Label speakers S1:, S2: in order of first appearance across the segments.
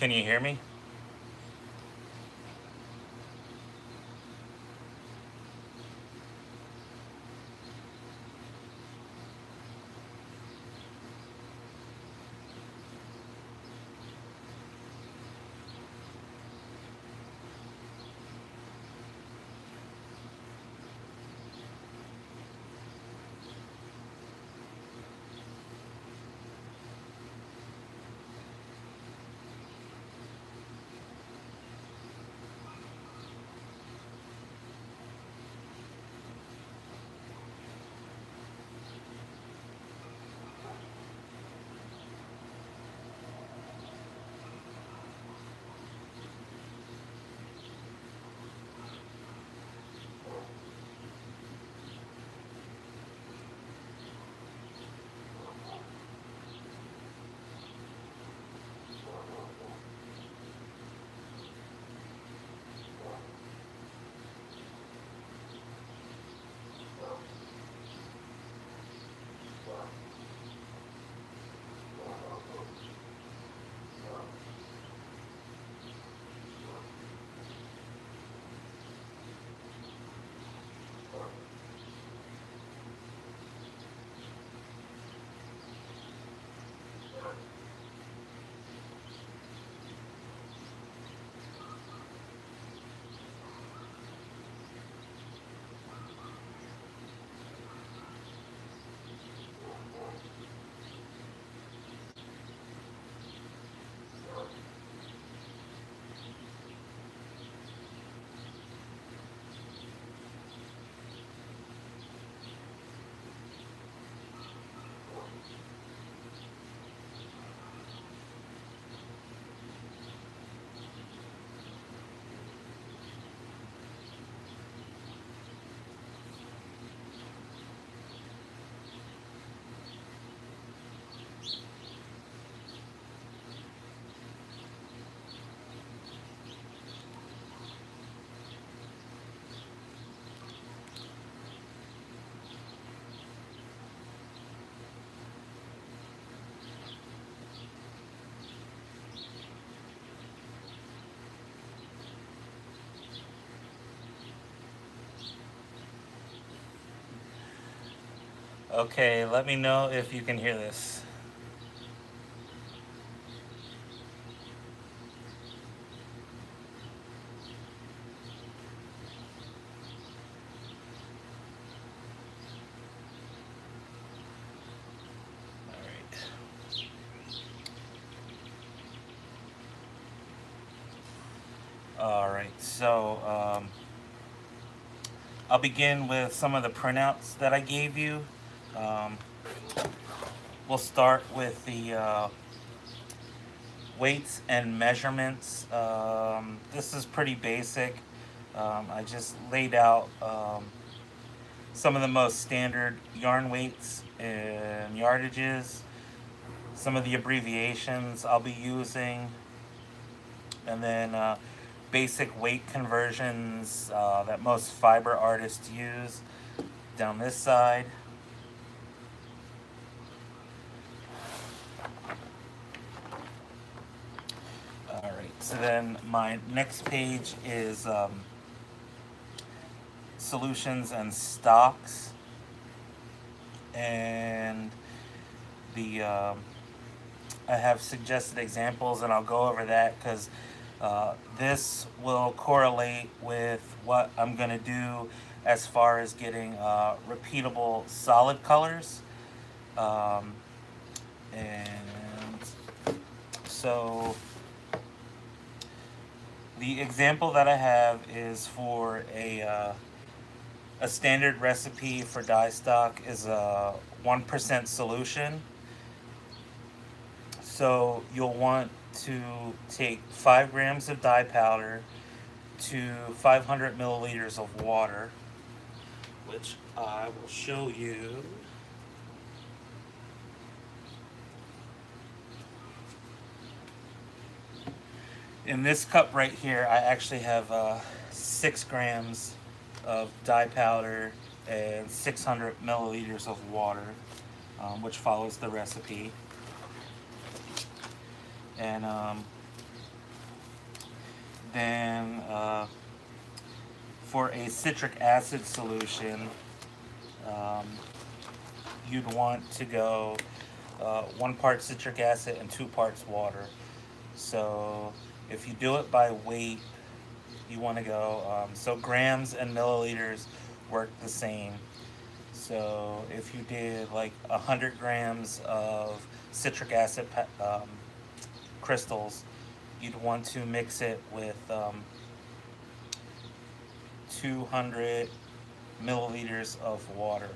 S1: Can you hear me? Okay, let me know if you can hear this. Alright, so I'll begin with some of the printouts that I gave you. Um, we'll start with the weights and measurements. This is pretty basic. I just laid out some of the most standard yarn weights and yardages, some of the abbreviations I'll be using, and then basic weight conversions that most fiber artists use down this side. Alright, so then my next page is solutions and stocks, and the I have suggested examples, and I'll go over that because this will correlate with what I'm going to do as far as getting repeatable solid colors. And so the example that I have is for a standard recipe for dye stock is a 1% solution. So you'll want to take 5 grams of dye powder to 500 milliliters of water, which I will show you. In this cup right here, I actually have 6 grams of dye powder and 600 milliliters of water, which follows the recipe. And Then for a citric acid solution, um, you'd want to go 1 part citric acid and 2 parts water. So if you do it by weight, you want to go, so grams and milliliters work the same. So if you did like 100 grams of citric acid crystals, you'd want to mix it with 200 milliliters of water.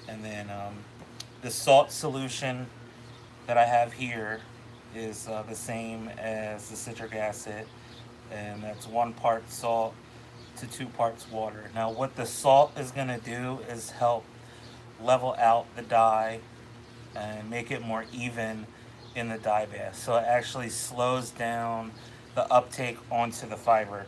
S1: And then the salt solution that I have here is the same as the citric acid, and that's 1 part salt to 2 parts water. Now what the salt is going to do is help level out the dye and make it more even in the dye bath. So it actually slows down the uptake onto the fiber.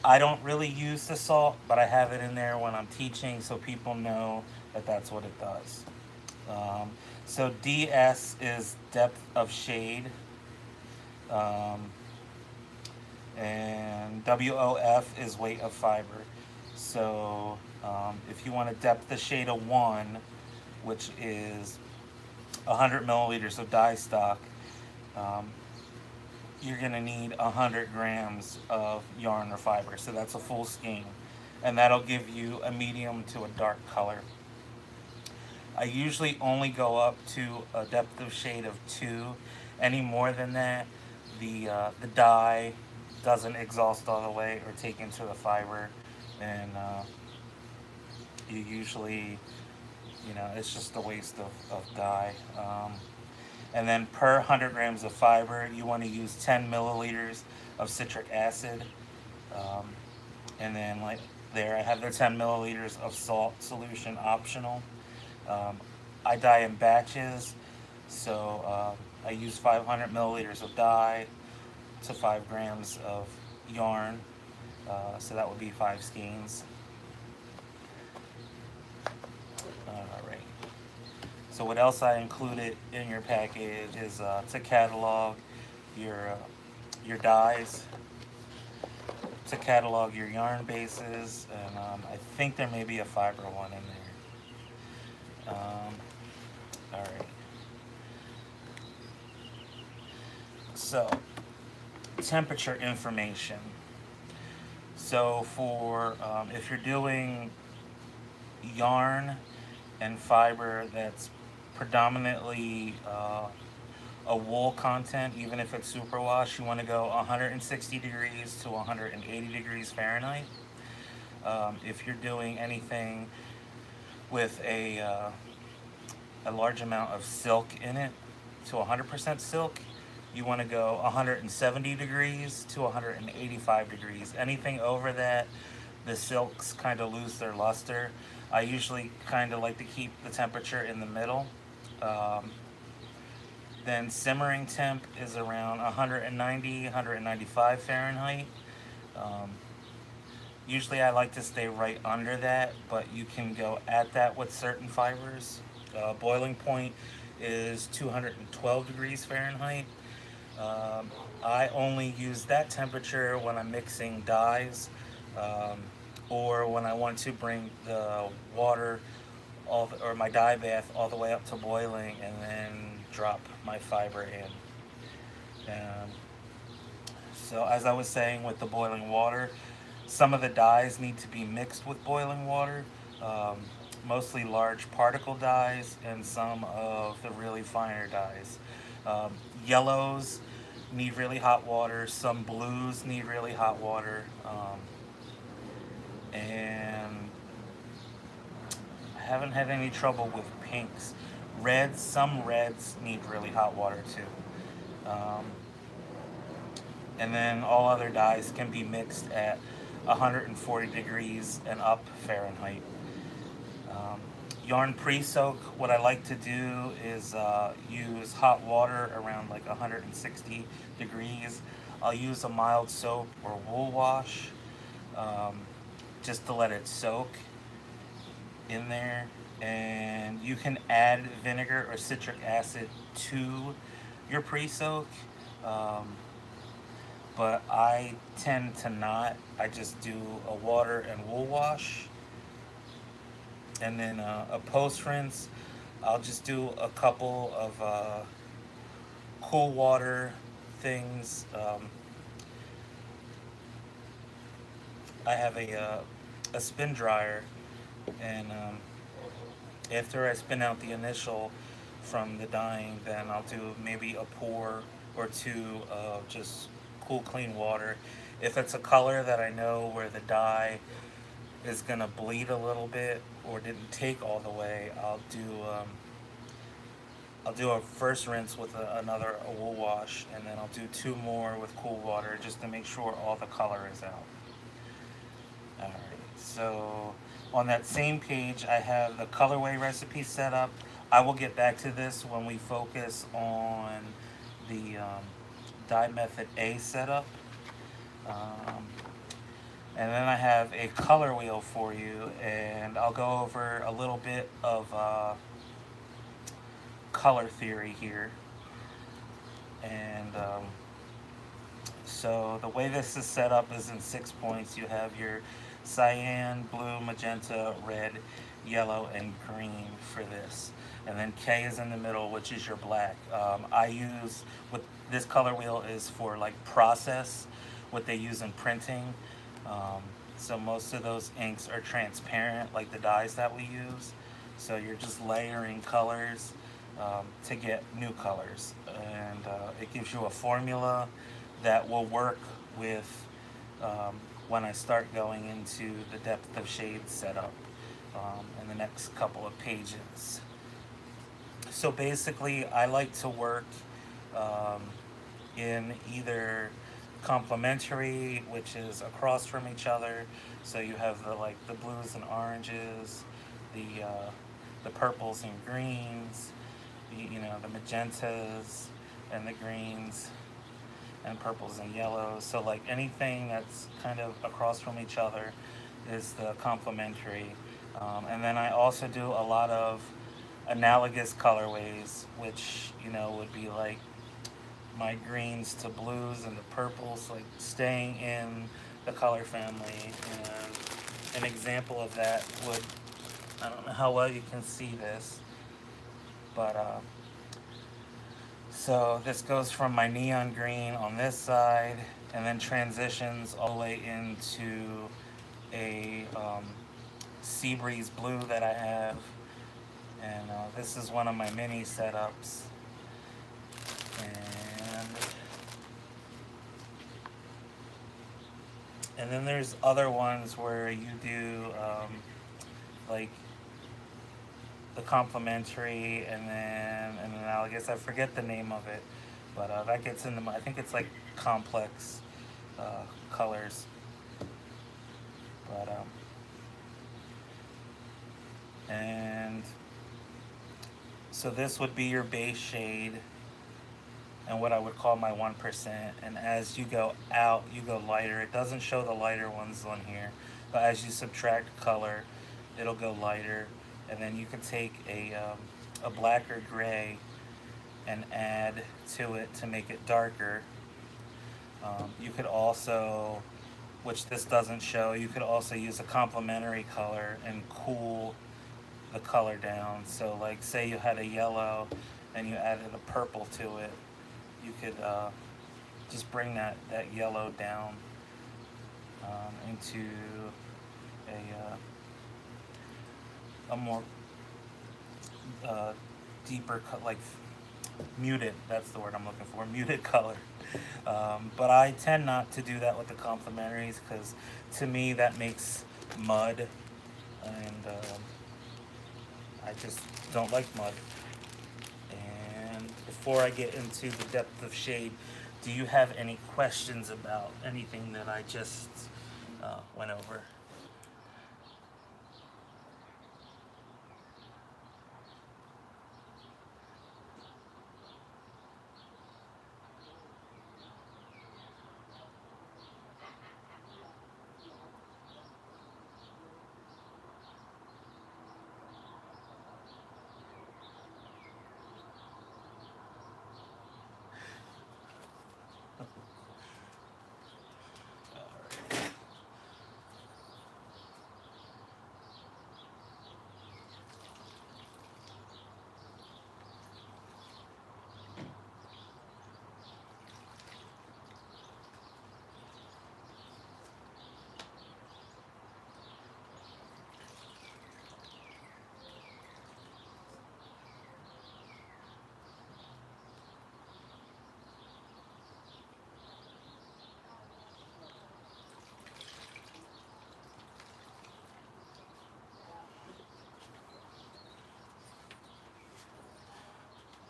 S1: I don't really use the salt, but I have it in there when I'm teaching so people know that that's what it does. So DS is depth of shade, and WOF is weight of fiber. So if you want a depth of shade of 1, which is 100 milliliters of dye stock, you're going to need 100 grams of yarn or fiber. So that's a full skein, and that'll give you a medium to a dark color. I usually only go up to a depth of shade of 2. Any more than that, the dye doesn't exhaust all the way or take into the fiber, and you usually, it's just a waste of dye. And then per 100 grams of fiber, you want to use 10 milliliters of citric acid. And then like there, I have the 10 milliliters of salt solution optional. I dye in batches, so I use 500 milliliters of dye to 5 grams of yarn, so that would be 5 skeins. Alright, so what else I included in your package is to catalog your dyes, to catalog your yarn bases, and I think there may be a fiber one in there. Alright. So, temperature information. So for, if you're doing yarn and fiber that's predominantly a wool content, even if it's superwash, you want to go 160 degrees to 180 degrees Fahrenheit. If you're doing anything with a large amount of silk in it, to 100% silk, you want to go 170 degrees to 185 degrees. Anything over that, the silks kind of lose their luster. I usually kind of like to keep the temperature in the middle. Then simmering temp is around 190, 195 Fahrenheit. Usually I like to stay right under that, but you can go at that with certain fibers. Boiling point is 212 degrees Fahrenheit. I only use that temperature when I'm mixing dyes, or when I want to bring the water or my dye bath all the way up to boiling and then drop my fiber in. So as I was saying with the boiling water, some of the dyes need to be mixed with boiling water, mostly large particle dyes and some of the really finer dyes. Yellows need really hot water, some blues need really hot water, and I haven't had any trouble with pinks. Reds, some reds need really hot water too. And then all other dyes can be mixed at 140 degrees and up Fahrenheit. Yarn pre-soak, what I like to do is use hot water around like 160 degrees. I'll use a mild soap or wool wash just to let it soak in there. And you can add vinegar or citric acid to your pre-soak. but I tend to not. I just do a water and wool wash, and then a post rinse. I'll just do a couple of cool water things. I have a spin dryer, and after I spin out the initial from the dyeing, then I'll do maybe a pour or two of just cool, clean water. If it's a color that I know where the dye is gonna bleed a little bit or didn't take all the way, I'll do a first rinse with another wool wash, and then I'll do two more with cool water just to make sure all the color is out. Alright, so on that same page, I have the colorway recipe set up. I will get back to this when we focus on the dye method A setup. And then I have a color wheel for you, and I'll go over a little bit of color theory here. And so the way this is set up is in 6 points. You have your cyan, blue, magenta, red, yellow, and green for this. And then K is in the middle, which is your black. I use, with this color wheel is for like process, what they use in printing. So most of those inks are transparent, like the dyes that we use. So you're just layering colors to get new colors. And it gives you a formula that will work with when I start going into the depth of shade setup in the next couple of pages. So basically, I like to work in either complementary, which is across from each other. So you have the blues and oranges, the purples and greens, the magentas and the greens, and purples and yellows. So like anything that's kind of across from each other is the complementary. And then I also do a lot of analogous colorways, which would be like my greens to blues and the purples, like staying in the color family. And an example of that would, I don't know how well you can see this, but so this goes from my neon green on this side and then transitions all the way into a sea breeze blue that I have. And this is one of my mini setups. And then there's other ones where you do like the complementary and then an analogous. I forget the name of it, but that gets into I think it's like complex colors. But and so this would be your base shade and what I would call my 1%. And as you go out, you go lighter. It doesn't show the lighter ones on here, but as you subtract color, it'll go lighter. And then you can take a black or gray and add to it to make it darker. You could also, which this doesn't show, you could also use a complementary color and cool the color down. So like say you had a yellow and you added a purple to it, you could just bring that yellow down into a more deeper, like muted, that's the word I'm looking for, muted color. But I tend not to do that with the complementaries because to me that makes mud, and I just don't like mud. And before I get into the depth of shade, do you have any questions about anything that I just went over?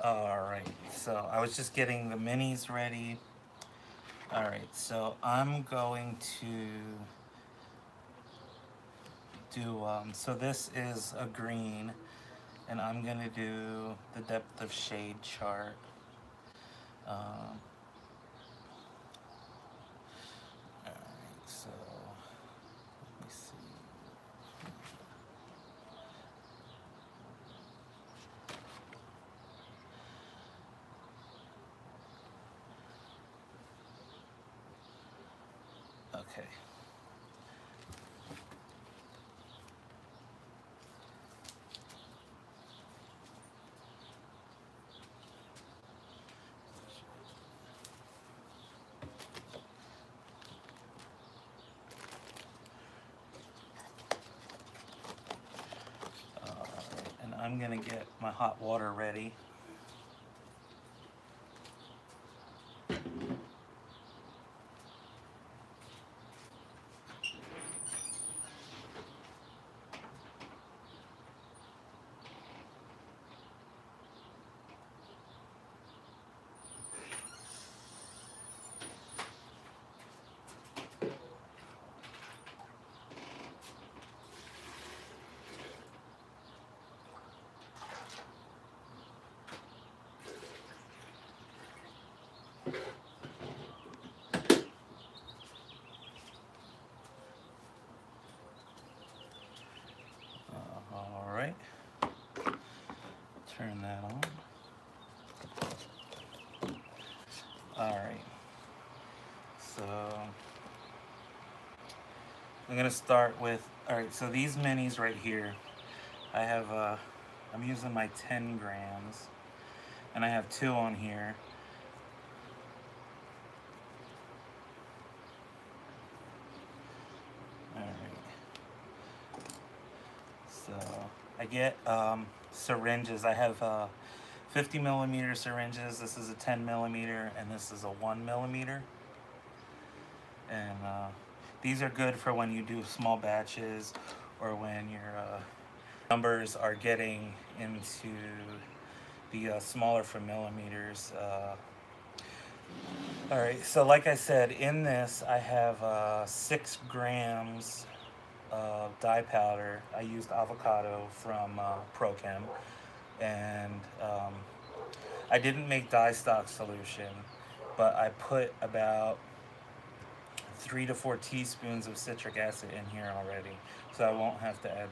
S1: Alright, so I was just getting the minis ready. Alright, so I'm going to do, so this is a green, and I'm going to do the depth of shade chart. Alright, so let me see. Okay. And I'm gonna get my hot water ready. All right, turn that on. All right, so I'm gonna start with, all right, so these minis right here, I have, I'm using my 10 grams, and I have 2 on here. All right, so I get syringes. I have 50 millimeter syringes. This is a 10 millimeter, and this is a 1 millimeter. And these are good for when you do small batches, or when your numbers are getting into the smaller for millimeters. All right, so like I said, in this I have 6 grams of dye powder. I used avocado from Prochem, and I didn't make dye stock solution, but I put about 3 to 4 teaspoons of citric acid in here already, so I won't have to add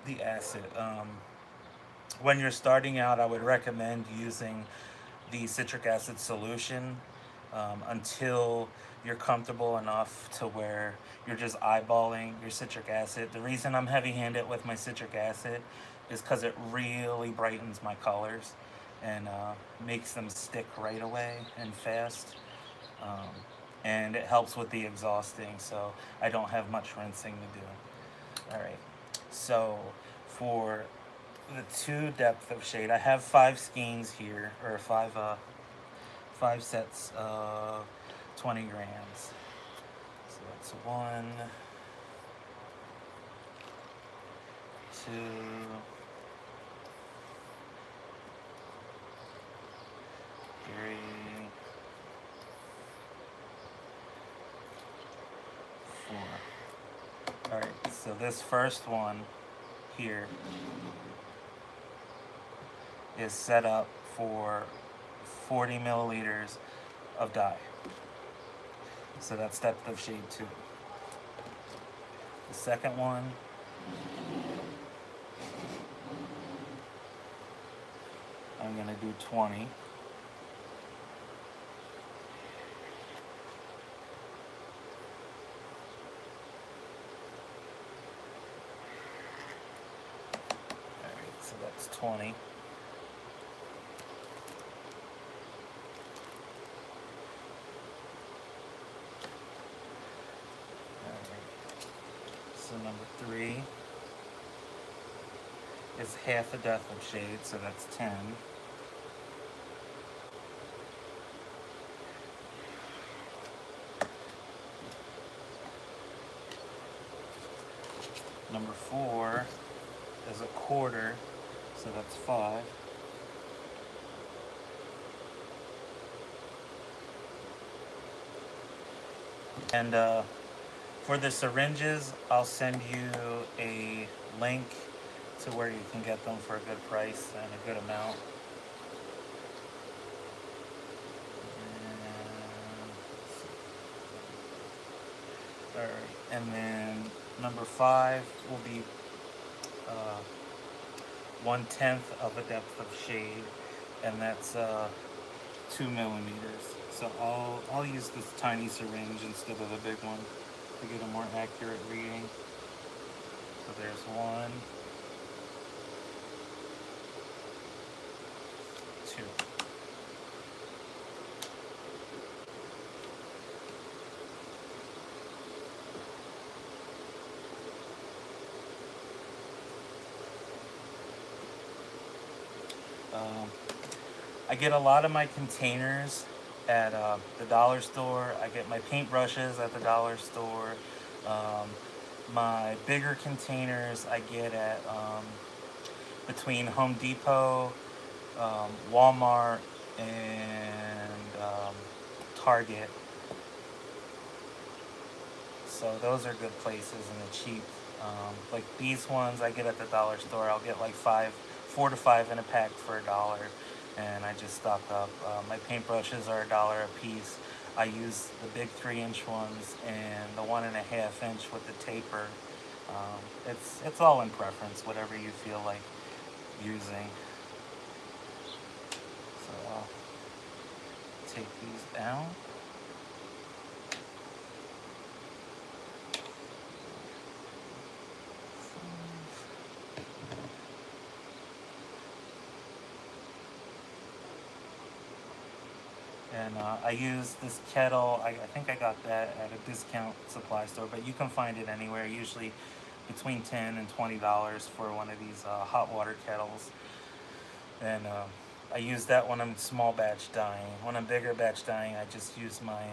S1: the acid. When you're starting out, I would recommend using the citric acid solution until you're comfortable enough to where you're just eyeballing your citric acid. The reason I'm heavy-handed with my citric acid is because it really brightens my colors and makes them stick right away and fast. And it helps with the exhausting, so I don't have much rinsing to do. All right, so for the 2 depth of shade, I have 5 skeins here, or 5 sets of 20 grams. So that's 1, 2, 3, 4. All right, so this first one here is set up for 40 milliliters of dye. So that's depth of shade 2. The second one I'm gonna do 20. So that's 20. So number 3 is half a depth of shade, so that's 10. Number 4 is a quarter, so that's 5. And for the syringes, I'll send you a link to where you can get them for a good price and a good amount. Alright, and then number 5 will be 1/10 of a depth of shade, and that's 2 millimeters. So I'll use this tiny syringe instead of the big one to get a more accurate reading. So there's 1, 2. I get a lot of my containers at the dollar store. I get my paintbrushes at the dollar store. My bigger containers I get at between Home Depot, Walmart, and Target. So those are good places and they're cheap. Like these ones I get at the dollar store. I'll get like 4 to 5 in a pack for $1, and I just stock up. My paintbrushes are $1 a piece. I use the big 3-inch ones and the 1.5-inch with the taper. It's all in preference, whatever you feel like using. So I'll take these out. And I use this kettle. I think I got that at a discount supply store, but you can find it anywhere, usually between $10 and $20 for one of these hot water kettles. And I use that when I'm small batch dyeing. When I'm bigger batch dyeing, I just use my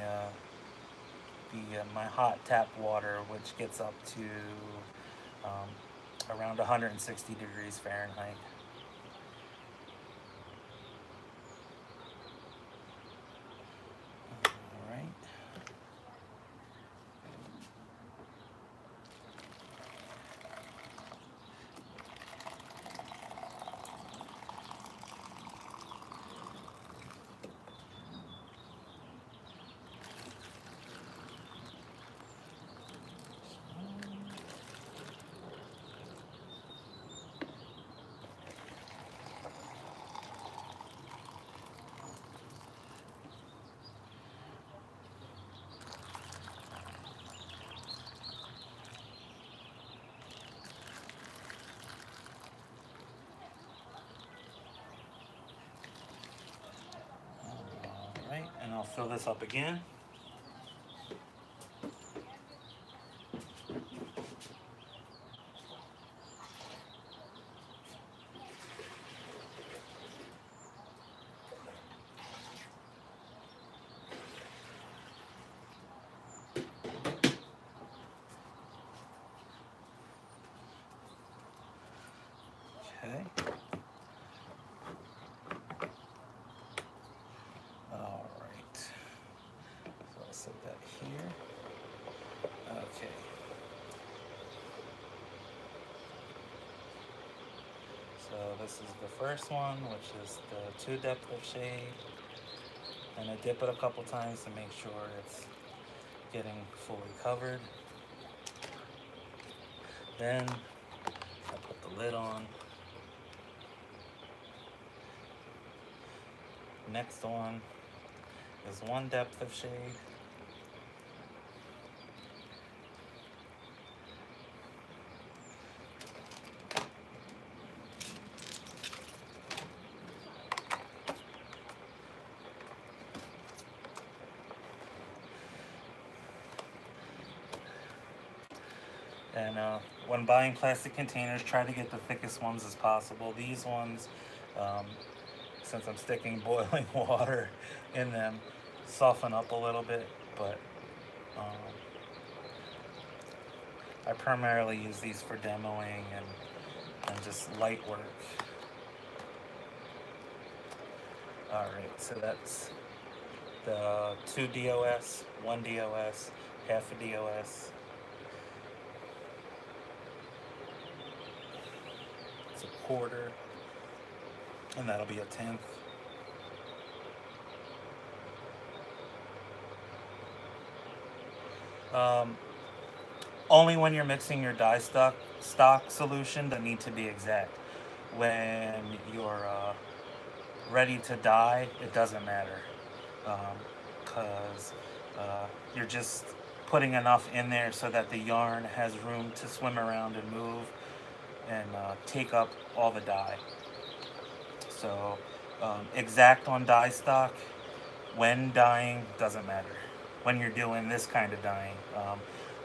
S1: my hot tap water, which gets up to around 160 degrees Fahrenheit. Alright, and I'll fill this up again. Okay. All right. So I'll set that here. Okay. So this is the first one, which is the 2 depth of shade. And I dip it a couple times to make sure it's getting fully covered. Then I put the lid on. Next one is 1 depth of shade. And when buying plastic containers, try to get the thickest ones as possible. These ones, since I'm sticking boiling water in them, soften up a little bit, but I primarily use these for demoing and just light work. Alright, so that's the 2 DOS, 1 DOS, half a DOS. It's a quarter, and that'll be a tenth. Um, Only when you're mixing your dye stock solution that need to be exact. When you're ready to dye, it doesn't matter, because you're just putting enough in there so that the yarn has room to swim around and move and take up all the dye. So exact on dye stock when dyeing doesn't matter. When you're doing this kind of dyeing,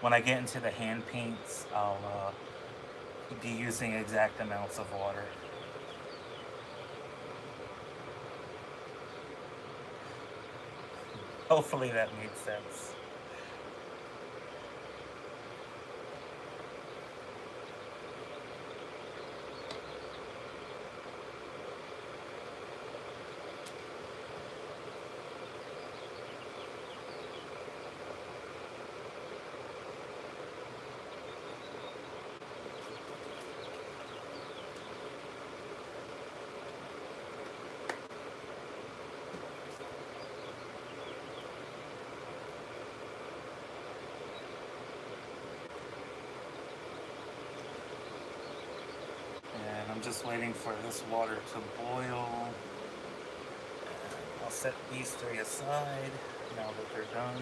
S1: when I get into the hand paints, I'll be using exact amounts of water. Hopefully that made sense. And I'm just waiting for this water to boil. And I'll set these three aside now that they're done.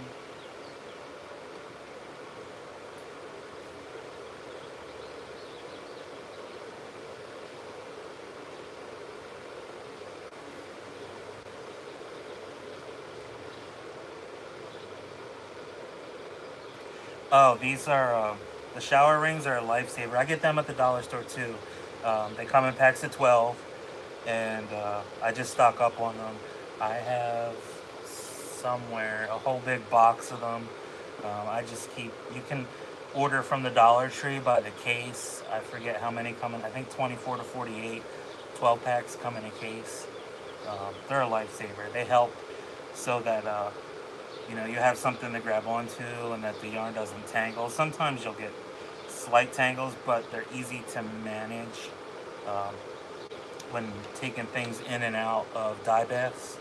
S1: Oh, these are the shower rings are a lifesaver. I get them at the dollar store too. They come in packs of 12, and I just stock up on them. I have somewhere a whole big box of them. I just keep. You can order from the Dollar Tree by the case. I forget how many come in. I think 24 to 48. 12 packs come in a case. They're a lifesaver. They help so that you have something to grab onto and that the yarn doesn't tangle. Sometimes you'll get slight tangles, but they're easy to manage when taking things in and out of dye baths.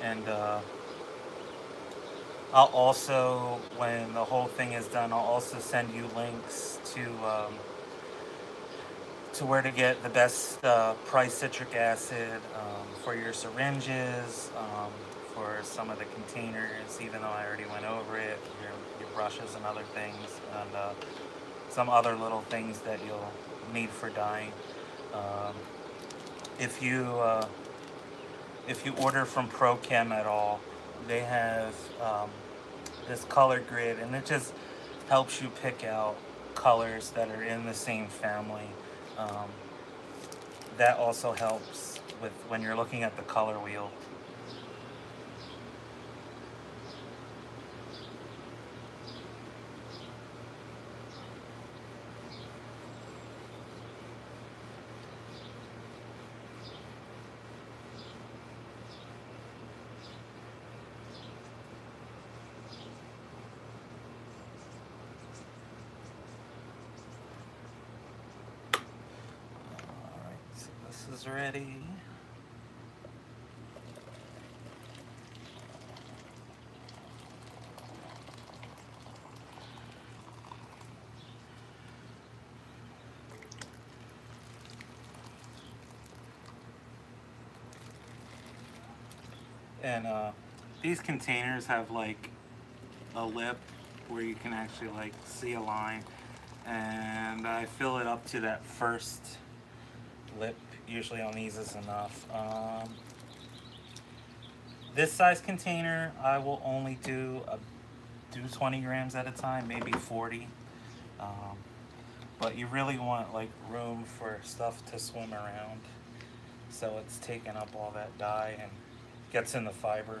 S1: And I'll also, when the whole thing is done, I'll also send you links to where to get the best price citric acid for your syringes, for some of the containers, even though I already went over it, your brushes and other things, and some other little things that you'll need for dyeing. If you order from ProChem at all, they have this color grid, and it just helps you pick out colors that are in the same family. That also helps with when you're looking at the color wheel. This is ready. And these containers have like a lip where you can actually like see a line, and I fill it up to that first lip. Usually on these is enough. This size container I will only do 20 grams at a time, maybe 40. But you really want like room for stuff to swim around, so it's taking up all that dye and gets in the fiber.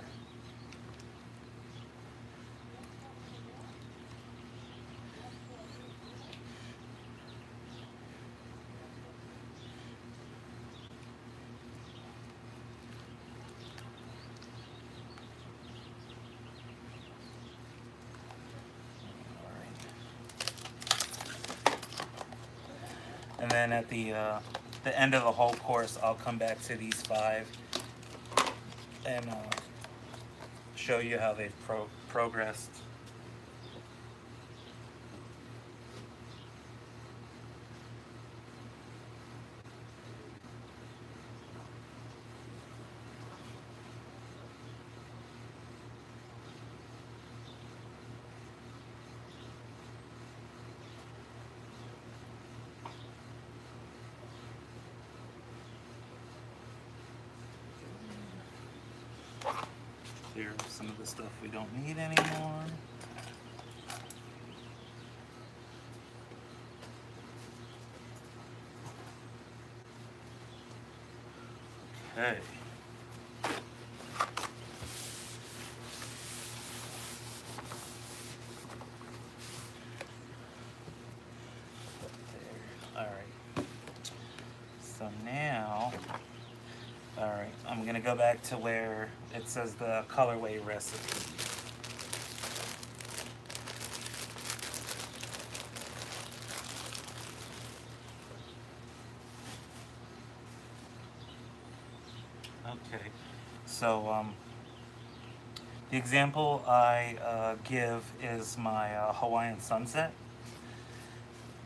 S1: then at the end of the whole course, I'll come back to these 5 and show you how they've progressed. Clear some of the stuff we don't need anymore. Okay. All right. So now, all right, I'm gonna go back to where it says the colorway recipe. Okay, so the example I give is my Hawaiian sunset,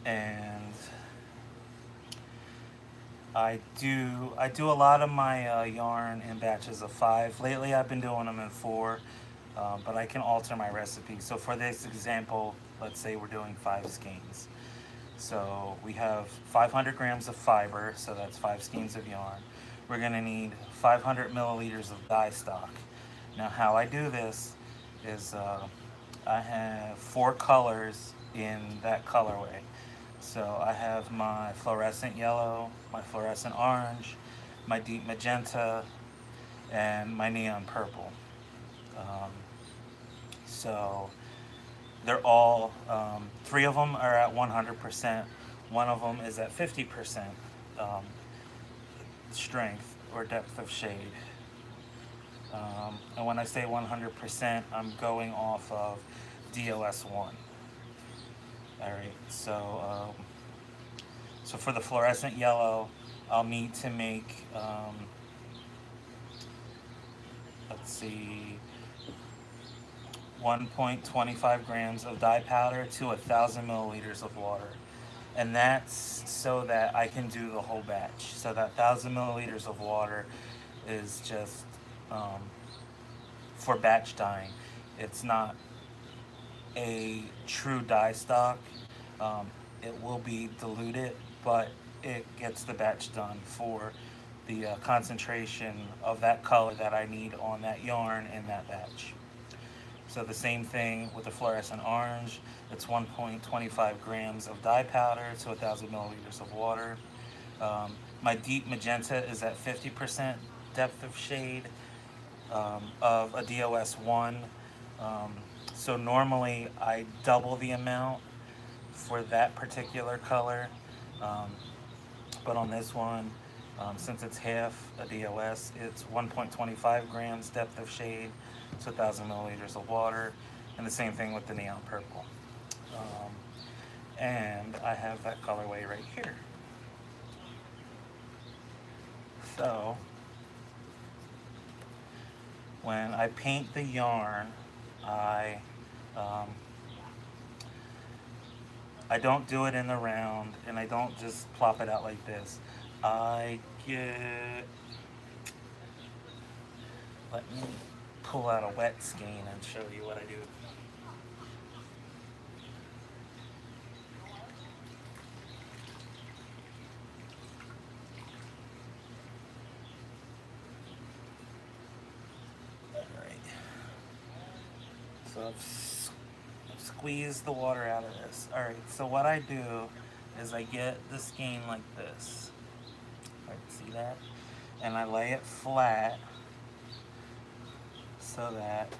S1: and I do a lot of my yarn in batches of 5. Lately I've been doing them in 4, but I can alter my recipe. So for this example, let's say we're doing 5 skeins. So we have 500 grams of fiber, so that's 5 skeins of yarn. We're gonna need 500 milliliters of dye stock. Now how I do this is I have 4 colors in that colorway. So I have my fluorescent yellow, my fluorescent orange, my deep magenta, and my neon purple. So they're all, 3 of them are at 100%. 1 of them is at 50% strength or depth of shade. And when I say 100%, I'm going off of DOS1. All right, so so for the fluorescent yellow, I'll need to make, let's see, 1.25 grams of dye powder to 1,000 milliliters of water. And that's so that I can do the whole batch. So that 1,000 milliliters of water is just for batch dyeing. It's not a true dye stock. It will be diluted, but it gets the batch done for the concentration of that color that I need on that yarn in that batch. So the same thing with the fluorescent orange. It's 1.25 grams of dye powder to 1,000 milliliters of water. My deep magenta is at 50% depth of shade of a DOS1. So normally I double the amount for that particular color, but on this one, since it's half a DOS, it's 1.25 grams depth of shade to 1,000 milliliters of water, and the same thing with the neon purple. And I have that colorway right here. So when I paint the yarn, I don't do it in the round, and I don't just plop it out like this. I get, let me pull out a wet skein and show you what I do. Alright. So I've squeezed the water out of this. Alright, so what I do is I get the skein like this. Alright, see that? And I lay it flat so that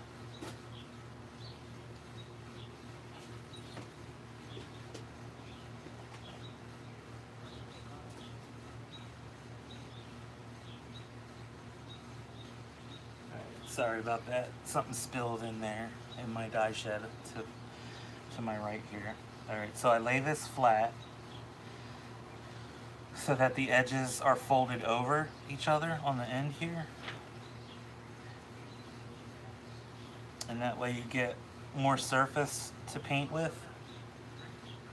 S1: sorry about that. Something spilled in there in my dye shed to my right here. Alright, so I lay this flat, so that the edges are folded over each other on the end here. And that way you get more surface to paint with.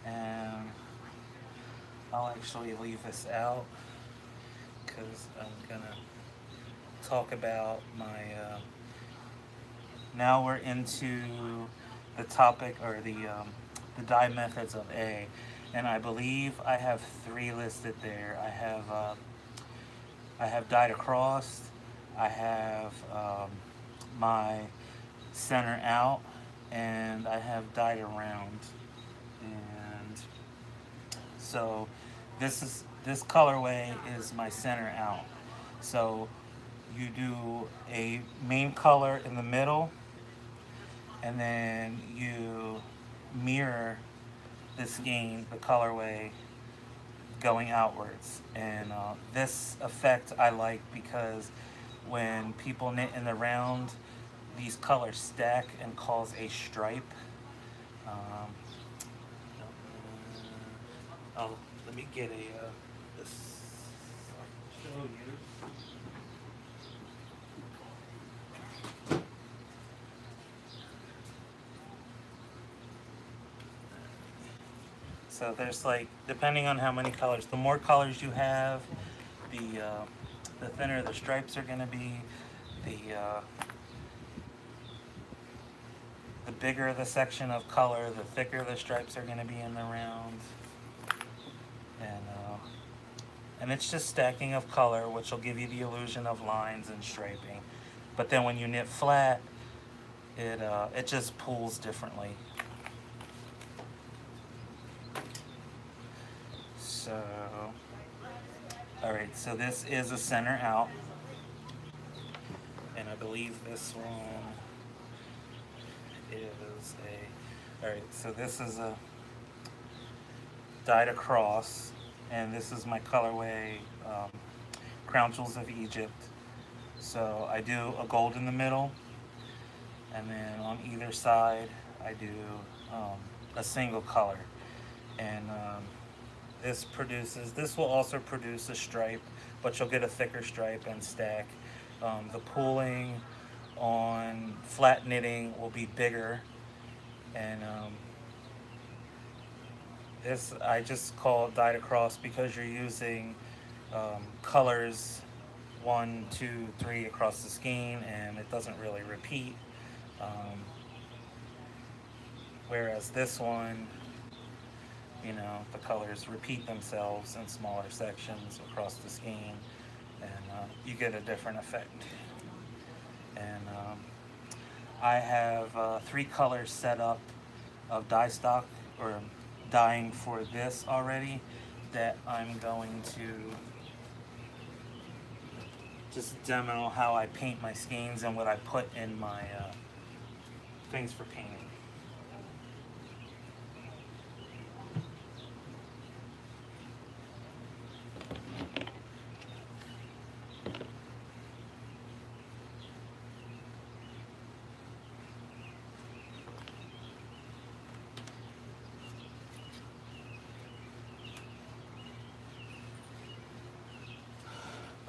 S1: And I'll actually leave this out because I'm gonna talk about my now we're into the topic, or the dye methods of A, and I believe I have 3 listed there. I have dyed across, I have my center out, and I have dyed around. And so this colorway is my center out. So you do a main color in the middle, and then you mirror the skein, the colorway, going outwards. And this effect I like because when people knit in the round, these colors stack and cause a stripe. Oh, let me get this. I'll show you. So there's, like, depending on how many colors, the more colors you have, the thinner the stripes are going to be, the bigger the section of color, the thicker the stripes are going to be in the round. And it's just stacking of color, which will give you the illusion of lines and striping. But then when you knit flat, it just pulls differently. So, alright, so this is a center out, and I believe this one is alright, so this is a dyed across, and this is my colorway, Crown Jewels of Egypt. So I do a gold in the middle, and then on either side I do a single color. And this will also produce a stripe, but you'll get a thicker stripe and stack. The pooling on flat knitting will be bigger, and this I just call it dyed across because you're using colors 1, 2, 3 across the skein, and it doesn't really repeat. Whereas this one, you know, the colors repeat themselves in smaller sections across the skein, and you get a different effect. And I have 3 colors set up of dye stock, or dyeing for this already, that I'm going to just demo how I paint my skeins and what I put in my things for painting.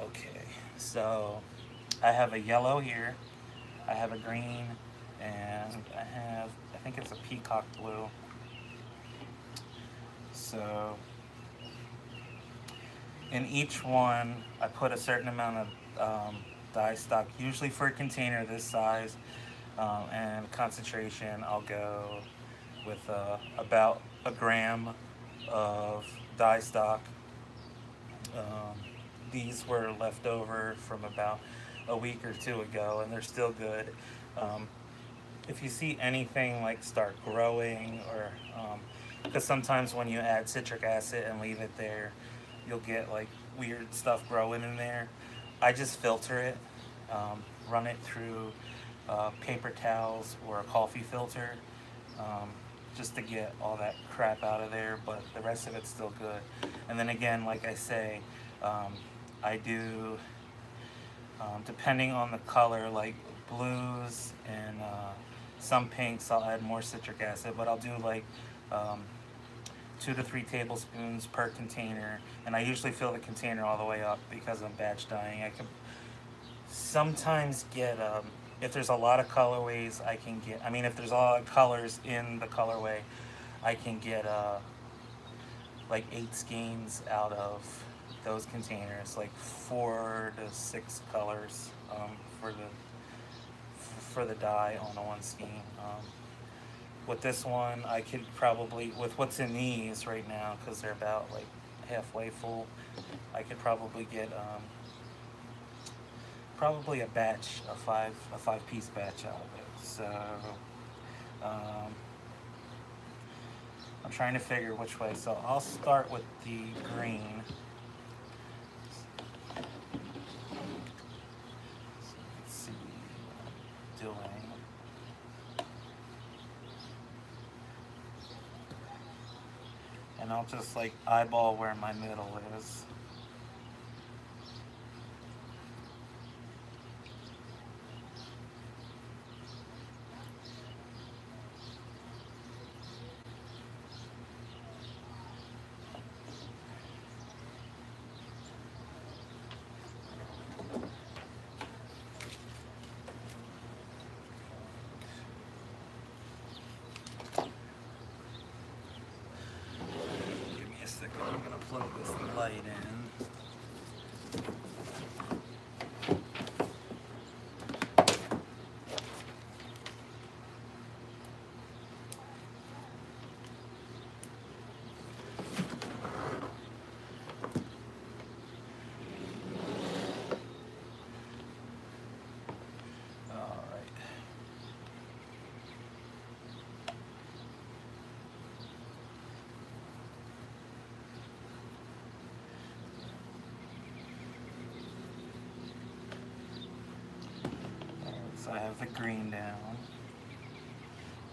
S1: Okay, so I have a yellow here, I have a green, and I think it's a peacock blue. So in each one, I put a certain amount of dye stock, usually for a container this size, and concentration, I'll go with about a gram of dye stock. These were left over from about a week or 2 ago, and they're still good. If you see anything like start growing, or because sometimes when you add citric acid and leave it there, you'll get like weird stuff growing in there. I just filter it, run it through paper towels or a coffee filter, just to get all that crap out of there, but the rest of it's still good. And then again, like I say, I do, depending on the color, like blues and some pinks, I'll add more citric acid, but I'll do like 2 to 3 tablespoons per container, and I usually fill the container all the way up because I'm batch dyeing. I can sometimes get, if there's a lot of colorways, I can get, I mean, if there's a lot of colors in the colorway, I can get like 8 skeins out of those containers, like 4 to 6 colors for the dye on a one skein. With this one, I could probably, with what's in these right now, because they're about like halfway full, I could probably get probably a batch, a five-piece batch out of it. So I'm trying to figure which way. So I'll start with the green. So let's see what I'm doing. And I'll just like eyeball where my middle is. I'm going to plug this light in. So I have the green down,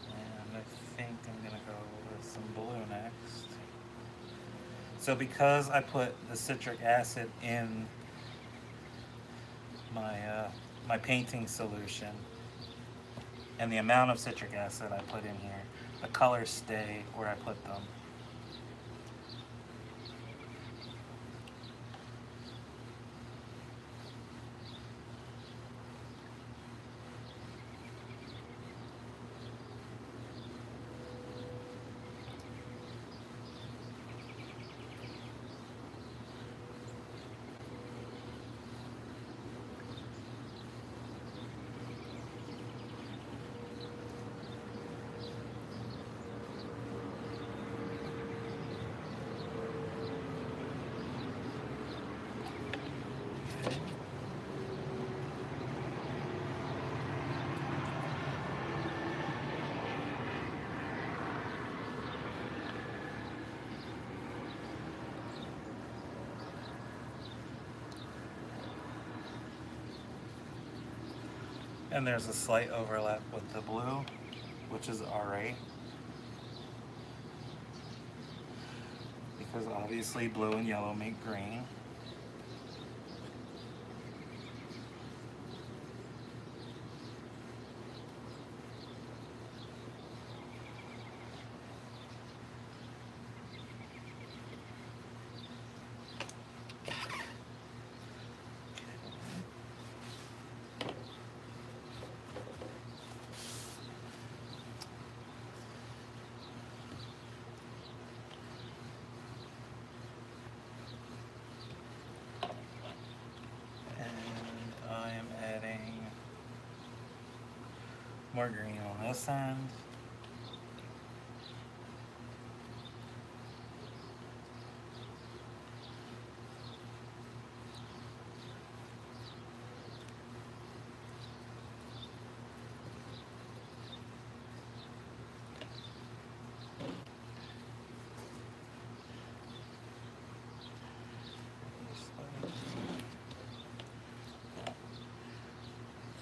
S1: and I think I'm going to go with some blue next. So because I put the citric acid in my, my painting solution, and the amount of citric acid I put in here, the colors stay where I put them. And there's a slight overlap with the blue, which is alright. Because obviously blue and yellow make green. More green on this end.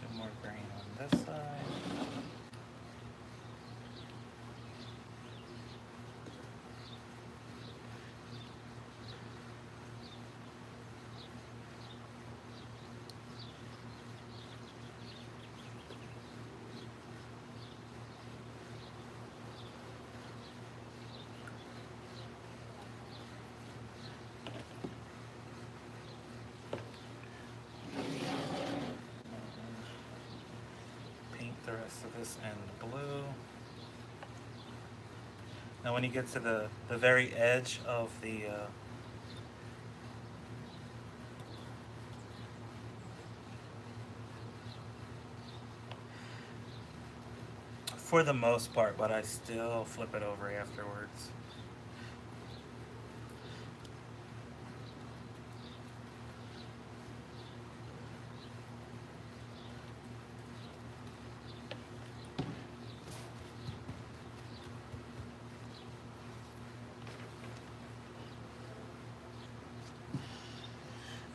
S1: Some more green on this side. So this and the blue. Now when you get to the very edge of the for the most part, but I still flip it over afterwards.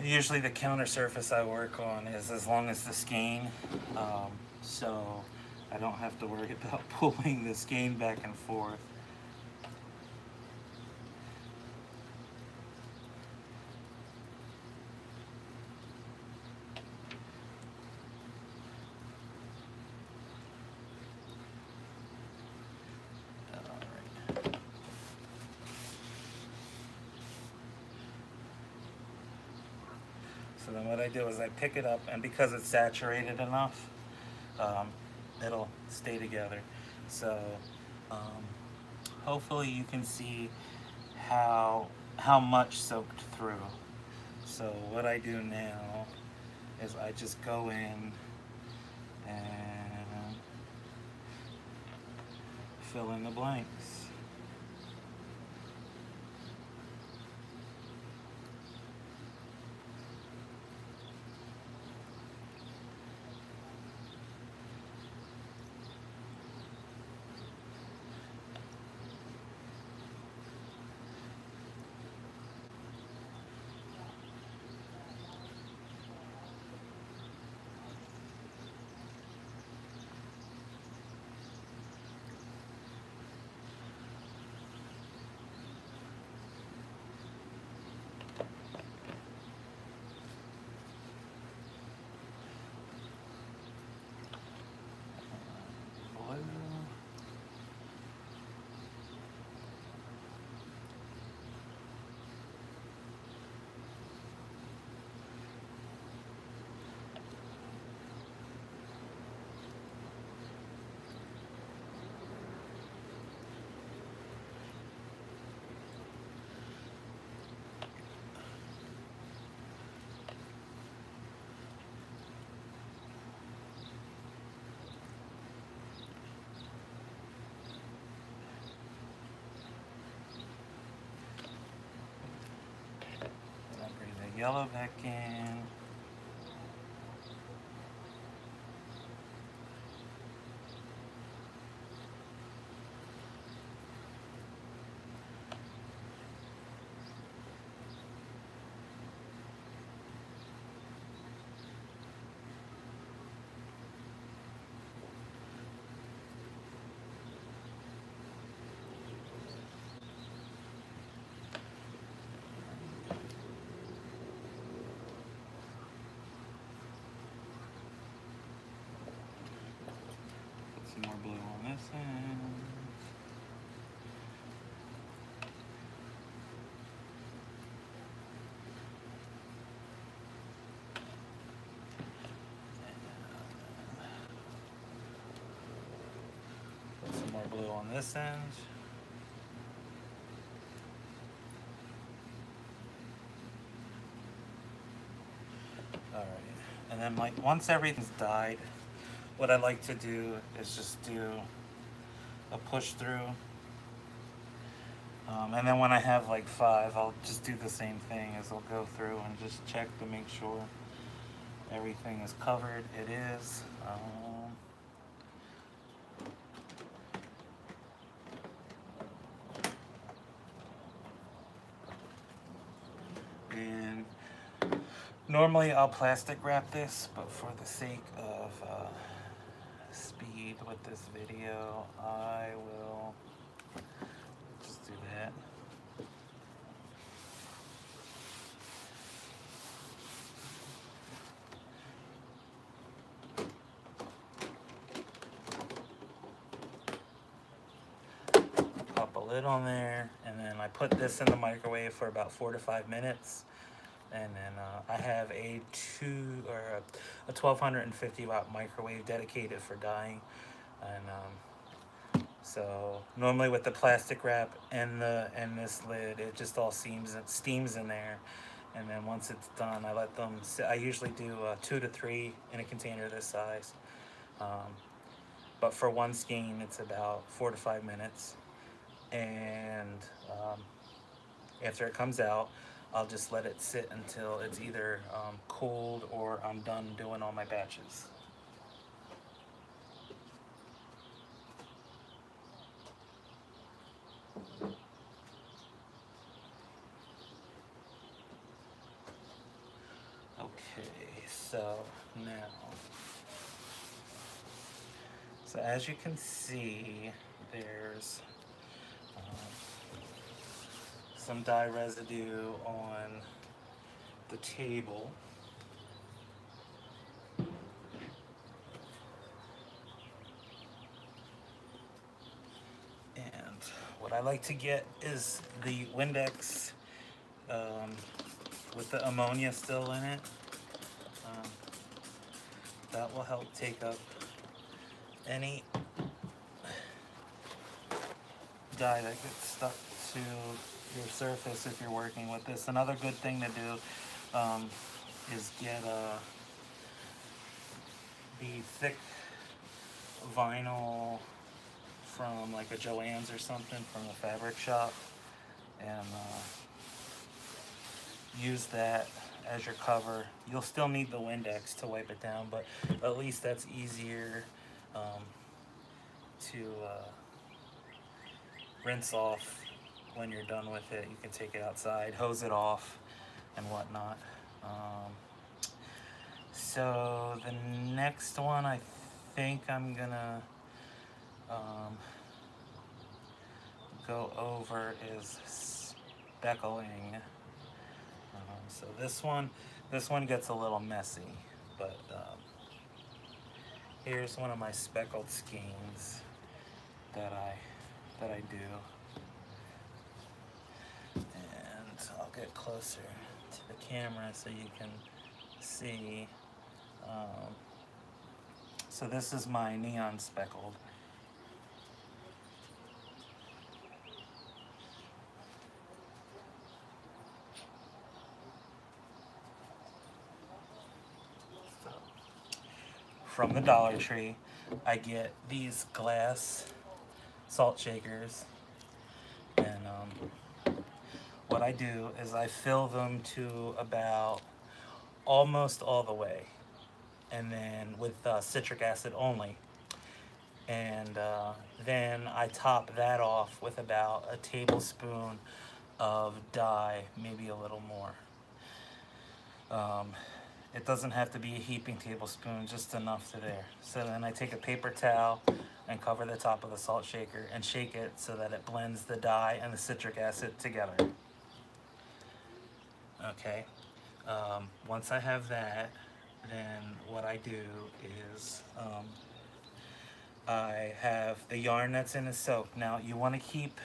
S1: Usually the counter surface I work on is as long as the skein, so I don't have to worry about pulling the skein back and forth. So then what I do is I pick it up, and because it's saturated enough, it'll stay together. So hopefully you can see how much soaked through. So what I do now is I just go in and fill in the blanks. Yellow back in. Some more blue on this end. Put some more blue on this end. Alright, and then like once everything's dyed, what I like to do is just do a push through. And then when I have like 5, I'll just do the same thing as I'll go through and just check to make sure everything is covered. It is. And normally I'll plastic wrap this, but for the sake of speed with this video, I will just do that. Pop a lid on there, and then I put this in the microwave for about 4 to 5 minutes. And then I have a 1250 watt microwave dedicated for dyeing. And so normally with the plastic wrap and this lid, it just all steams in there. And then once it's done, I let them sit. I usually do 2 to 3 in a container this size. But for one skein, it's about 4 to 5 minutes. And after it comes out, I'll just let it sit until it's either cooled or I'm done doing all my batches. Okay, so as you can see, there's some dye residue on the table. And what I like to get is the Windex with the ammonia still in it. That will help take up any dye that gets stuck to your surface if you're working with this. Another good thing to do is get the thick vinyl from like a Joann's or something from a fabric shop, and use that as your cover. You'll still need the Windex to wipe it down, but at least that's easier to rinse off when you're done with it. You can take it outside, hose it off, and whatnot. So the next one I think I'm gonna go over is speckling. So this one gets a little messy, but here's one of my speckled skeins that I do, and I'll get closer to the camera so you can see. So this is my neon speckled. From the Dollar Tree, I get these glass salt shakers, and what I do is I fill them to about almost all the way, and then with citric acid only, and then I top that off with about a tablespoon of dye, maybe a little more. It doesn't have to be a heaping tablespoon, just enough to there. So then I take a paper towel and cover the top of the salt shaker and shake it so that it blends the dye and the citric acid together. Okay, once I have that, then what I do is I have the yarn that's in the soak. Now you want to keep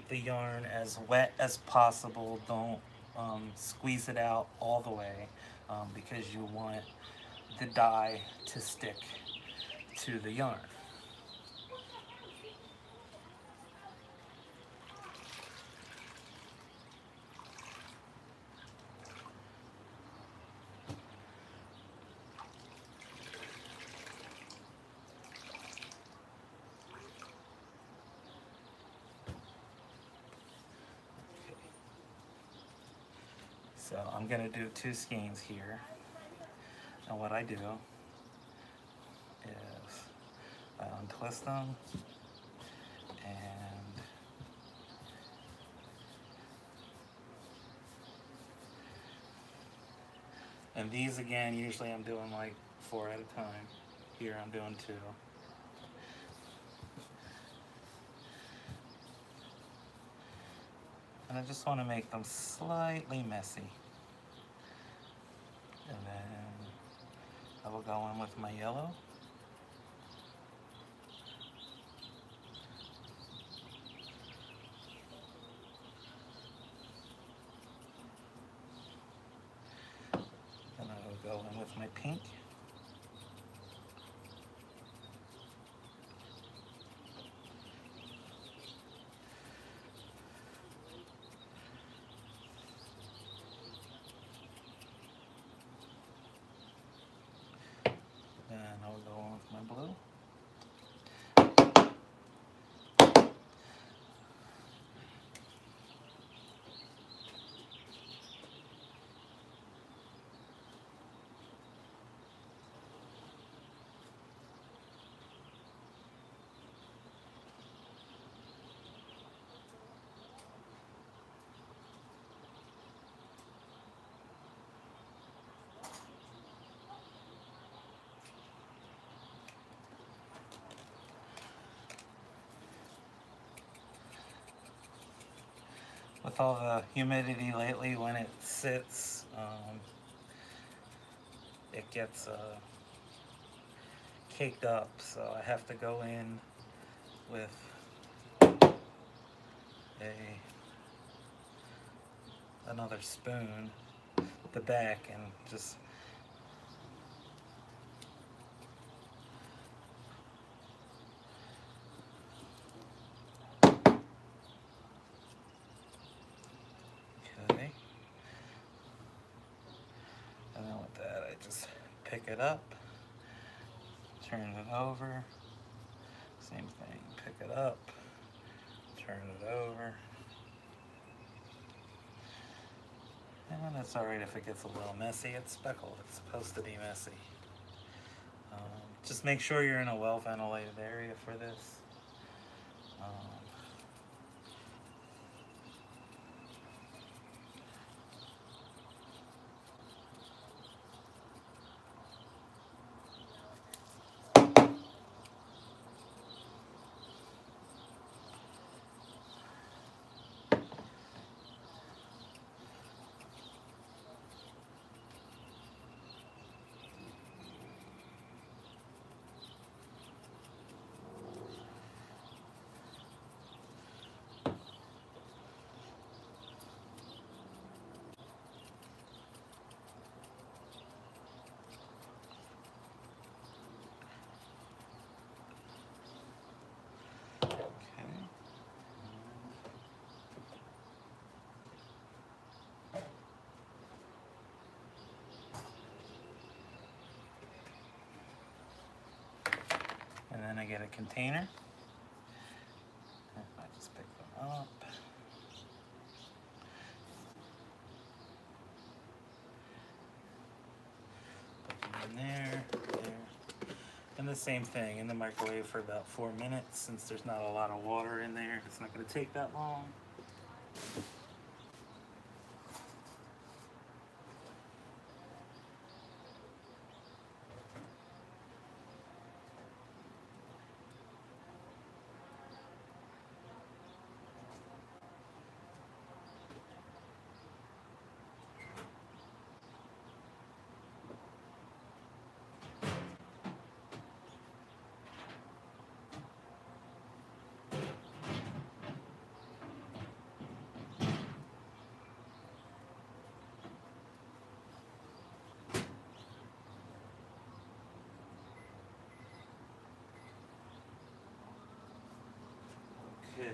S1: the yarn as wet as possible. Don't squeeze it out all the way because you want the dye to stick to the yarn. So I'm going to do 2 skeins here, and what I do is I untwist them and these again, usually I'm doing like 4 at a time. Here I'm doing 2. And I just want to make them slightly messy. And then I will go in with my yellow. And I will go in with my pink. And I'll go on with my blue. With all the humidity lately, when it sits, it gets caked up, so I have to go in with another spoon, the back, and just okay. And then with that, I just pick it up, turn it over, same thing, pick it up, turn it over. And it's alright if it gets a little messy. It's speckled, it's supposed to be messy. Just make sure you're in a well ventilated area for this. And then I get a container. I just pick them up. Put them in there. And the same thing, in the microwave for about 4 minutes. Since there's not a lot of water in there, it's not going to take that long. Okay.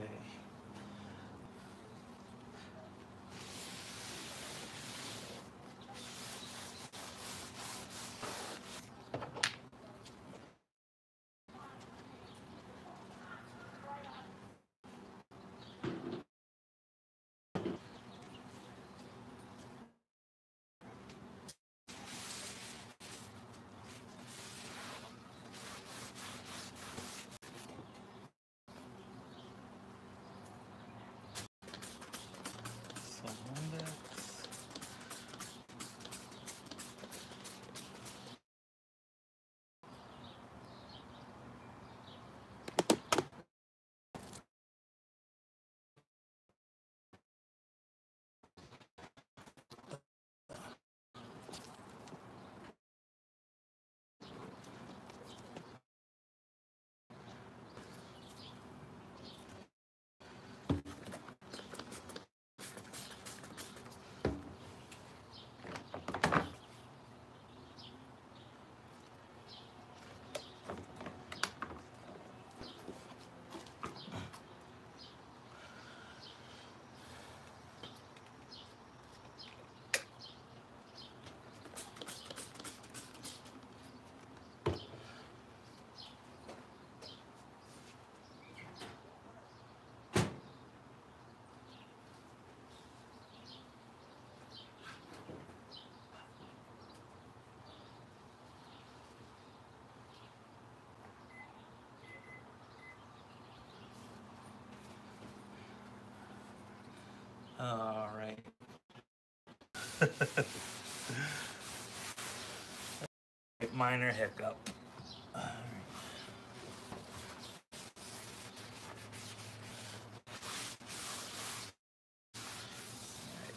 S1: Minor hiccup.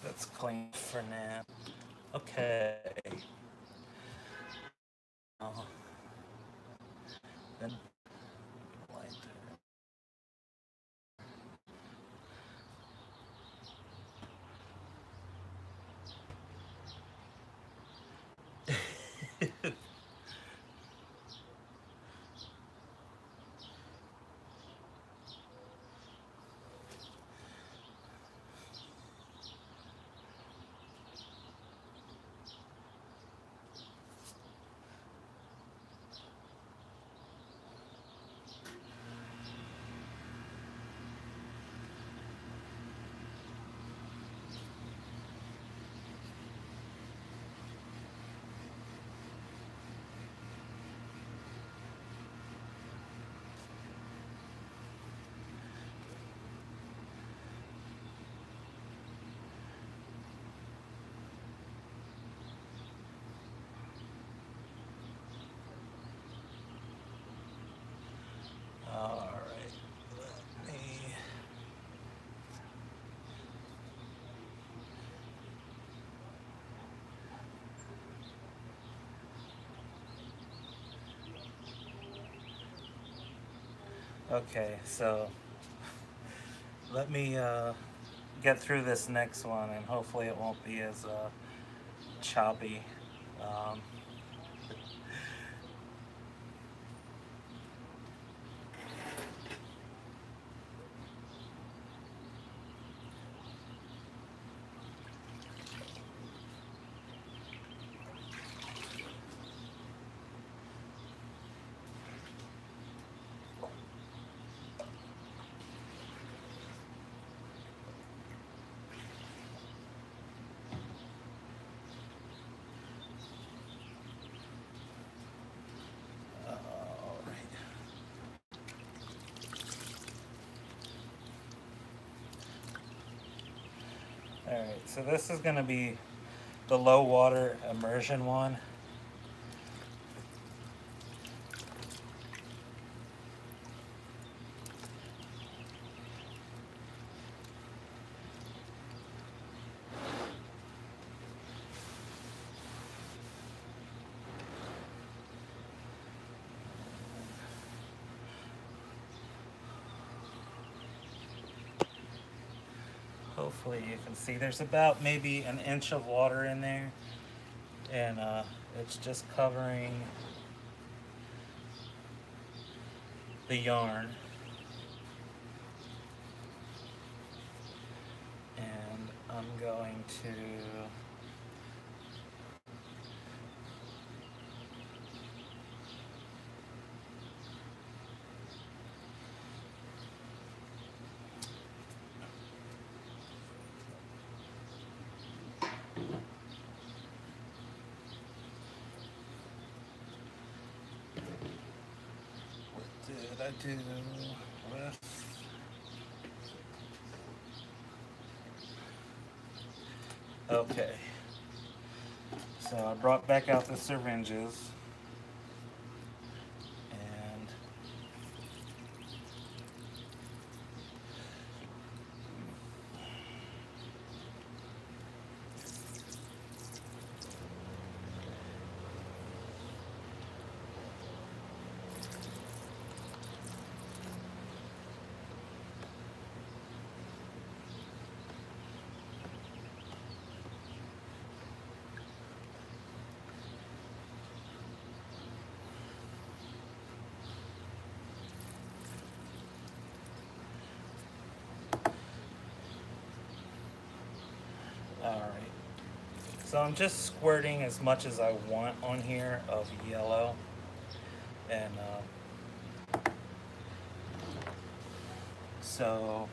S1: That's clean for now. Okay. Then light it. All right. Let me. Okay, so let me get through this next one, and hopefully it won't be as choppy. Um, all right. All right, so this is going to be the low water immersion one. Hopefully you can see there's about maybe an inch of water in there, and it's just covering the yarn. And I'm going to did I do with okay, so I brought back out the syringes, and all right. So I'm just squirting as much as I want on here of yellow, and so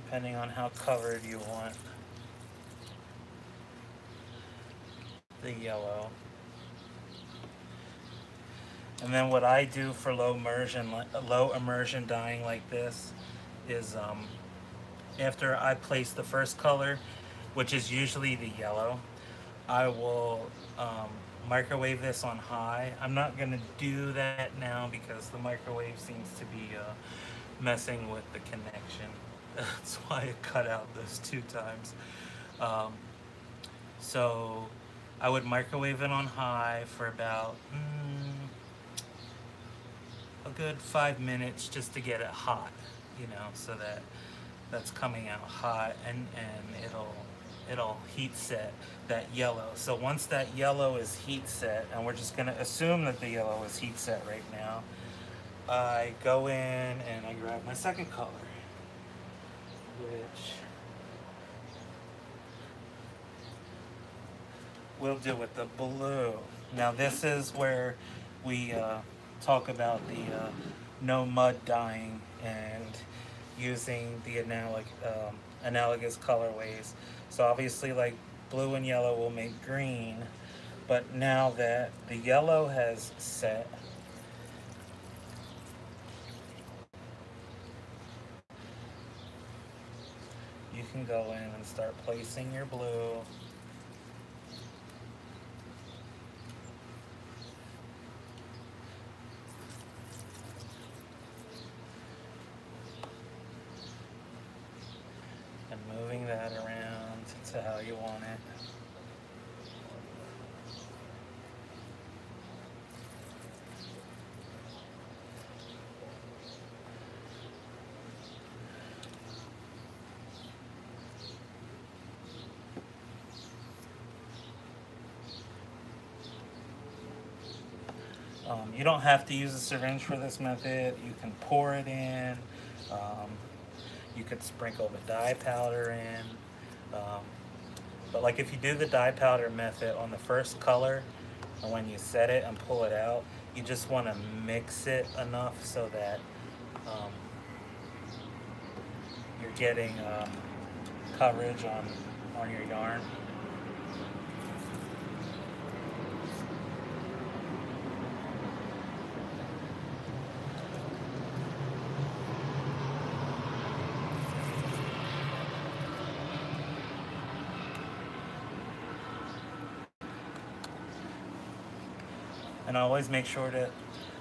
S1: depending on how covered you want the yellow. And then what I do for low immersion dyeing like this is after I place the first color, which is usually the yellow, I will microwave this on high. I'm not going to do that now because the microwave seems to be messing with the connection. That's why I cut out those 2 times. So I would microwave it on high for about a good 5 minutes just to get it hot, you know, so that that's coming out hot, and it'll heat set that yellow. So once that yellow is heat set, and we're just going to assume that the yellow is heat set right now, I go in and I grab my second color, which we'll do with the blue. Now this is where we talk about the no mud dyeing and using the analogous colorways. So obviously, like, blue and yellow will make green, but now that the yellow has set, you can go in and start placing your blue. And moving that around to how you want it. You don't have to use a syringe for this method. You can pour it in. You could sprinkle the dye powder in. But like if you do the dye powder method on the first color, and when you set it and pull it out, you just want to mix it enough so that you're getting coverage on your yarn. And always make sure to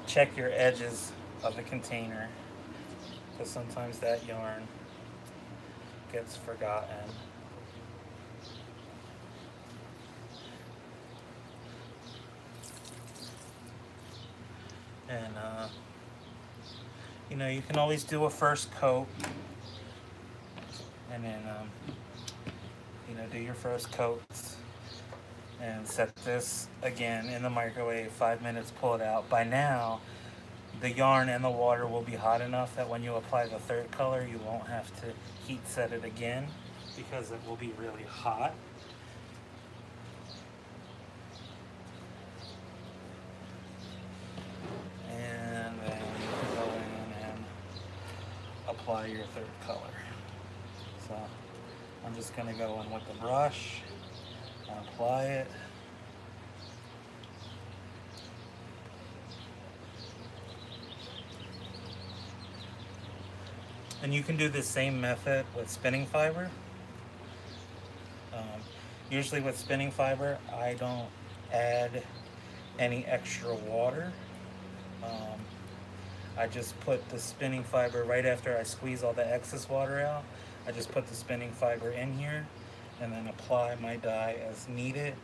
S1: check your edges of the container, because sometimes that yarn gets forgotten. And you know, you can always do a first coat, and then you know, do your first coats. And set this again in the microwave, 5 minutes, pull it out. By now, the yarn and the water will be hot enough that when you apply the third color, you won't have to heat set it again because it will be really hot. And then you can go in and apply your third color. So I'm just going to go in with the brush. Apply it. And you can do the same method with spinning fiber. Usually with spinning fiber, I don't add any extra water. I just put the spinning fiber right after I squeeze all the excess water out. I just put the spinning fiber in here and then apply my dye as needed.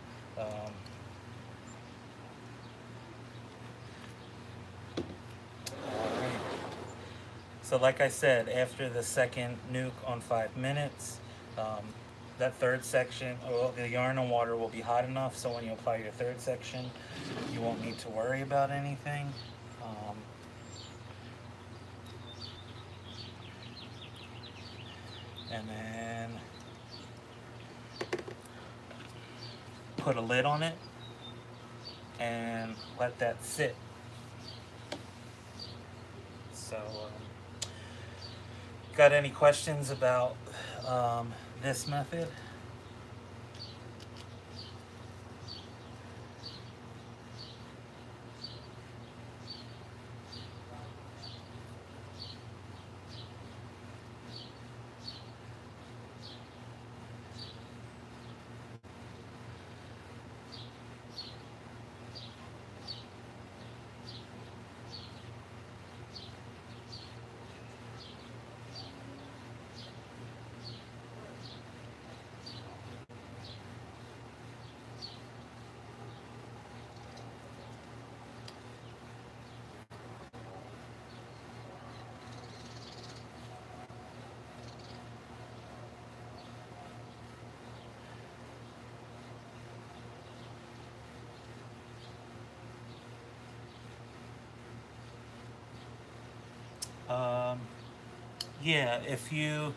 S1: So like I said, after the second nuke on 5 minutes, that third section, the yarn and water will be hot enough so when you apply your third section, you won't need to worry about anything. And then put a lid on it and let that sit. So, got any questions about this method? Yeah, if you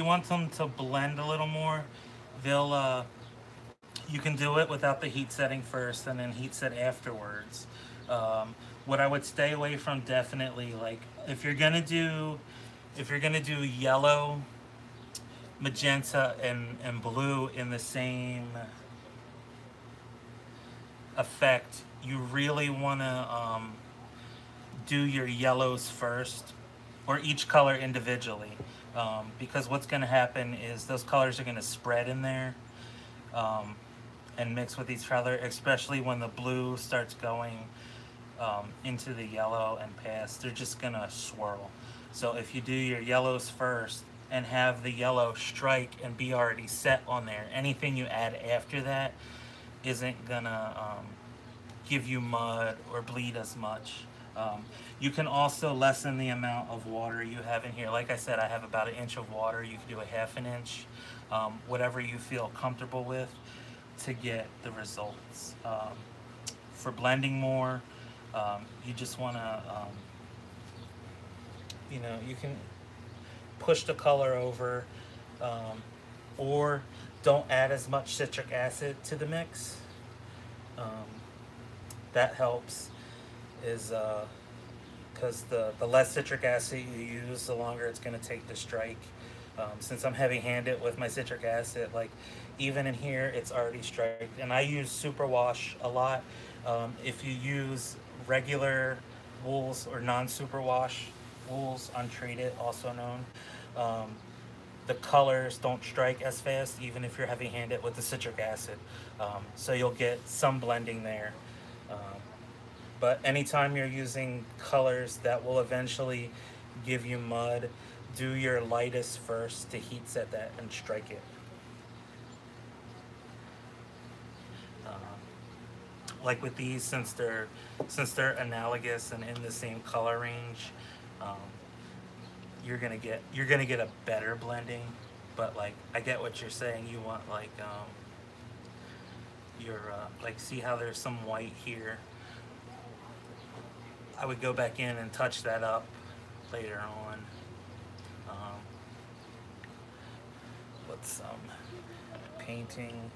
S1: want them to blend a little more, they'll you can do it without the heat setting first and then heat set afterwards. What I would stay away from definitely, like if you're gonna do yellow, magenta, and blue in the same effect, you really want to do your yellows first, or each color individually, because what's going to happen is those colors are going to spread in there, um, and mix with each other, especially when the blue starts going into the yellow and past. They're just going to swirl. So if you do your yellows first and have the yellow strike and be already set on there, anything you add after that isn't gonna give you mud or bleed as much. You can also lessen the amount of water you have in here. Like I said, I have about 1 inch of water. You can do a 1/2 inch, whatever you feel comfortable with to get the results. For blending more, you just want to, you can push the color over, or don't add as much citric acid to the mix. Um, that helps, is because the less citric acid you use, the longer it's going to take to strike. Since I'm heavy-handed with my citric acid, like even in here, it's already striked. And I use superwash a lot. If you use regular wools or non-superwash wools, untreated, also known, the colors don't strike as fast, even if you're heavy-handed with the citric acid. So you'll get some blending there. Um, but anytime you're using colors that will eventually give you mud, do your lightest first to heat set that and strike it. Like with these, since they're analogous and in the same color range, um, you're gonna get a better blending. But like, I get what you're saying. You want like your like, see how there's some white here. I would go back in and touch that up later on with some painting.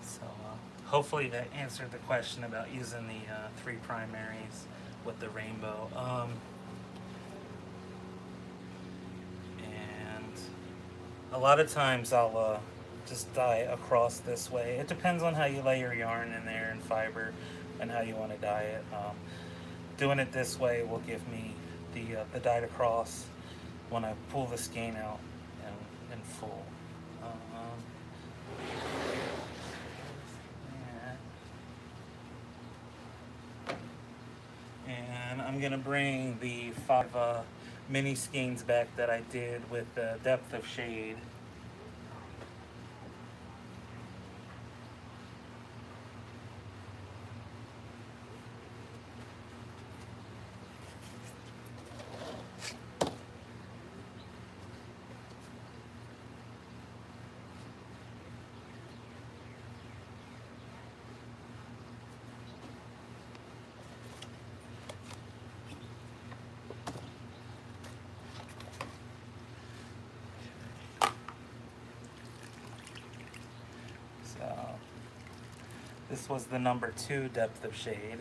S1: So hopefully that answered the question about using the 3 primaries with the rainbow. And a lot of times I'll just dye across this way. It depends on how you lay your yarn in there and fiber and how you want to dye it. Doing it this way will give me the dyed across when I pull the skein out in full. And I'm gonna bring the 5 mini skeins back that I did with the depth of shade. This was the number 2 depth of shade,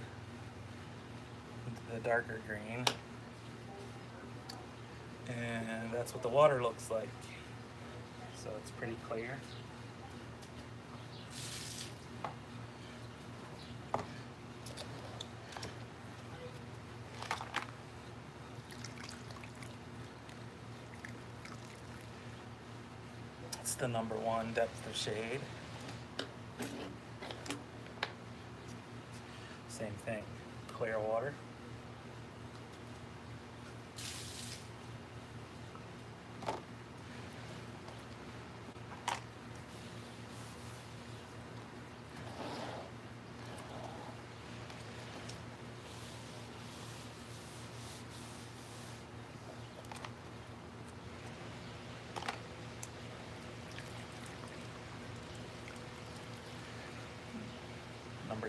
S1: the darker green. And that's what the water looks like. So it's pretty clear. That's the #1 depth of shade. Same thing, clear water.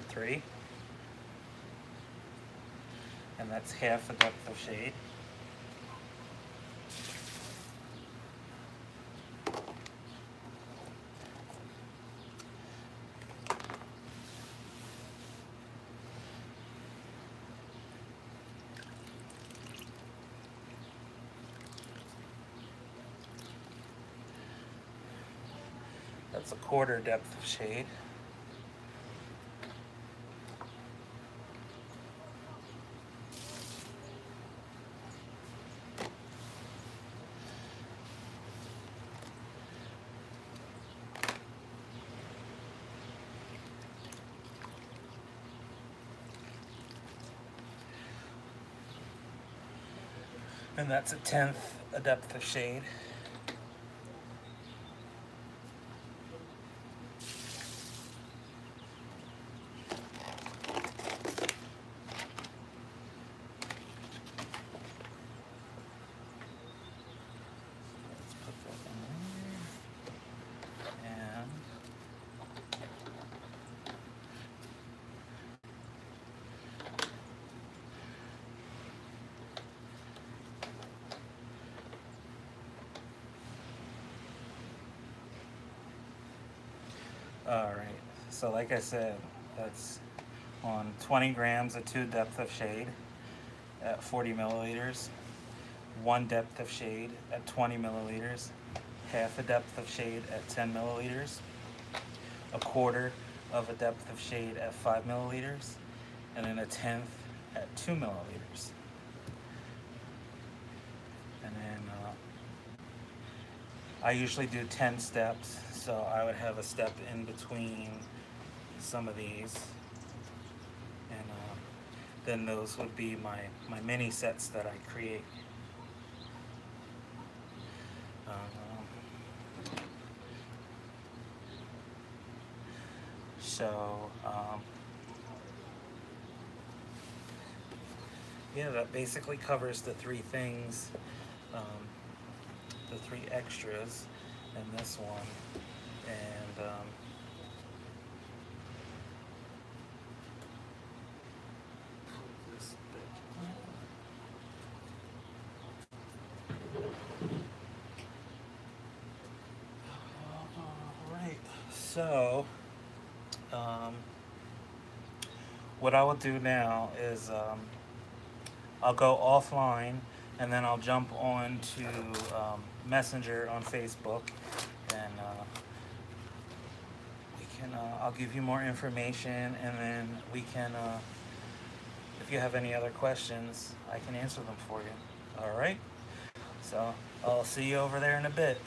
S1: #3, and that's half a depth of shade. That's a 1/4 depth of shade. And that's a 1/10 a depth of shade. Let's put that in there. And all right, so like I said, that's on 20 grams of 2 depth of shade at 40 milliliters, 1 depth of shade at 20 milliliters, half a depth of shade at 10 milliliters, a 1/4 of a depth of shade at 5 milliliters, and then a 1/10 at 2 milliliters. And then I usually do 10 steps, so I would have a step in between some of these, and then those would be my mini sets that I create. Yeah, that basically covers the 3 things, the 3 extras in this one, and this all right, so what I will do now is I'll go offline, and then I'll jump on to Messenger on Facebook, and I'll give you more information, and then we can, if you have any other questions, I can answer them for you. All right? So I'll see you over there in a bit.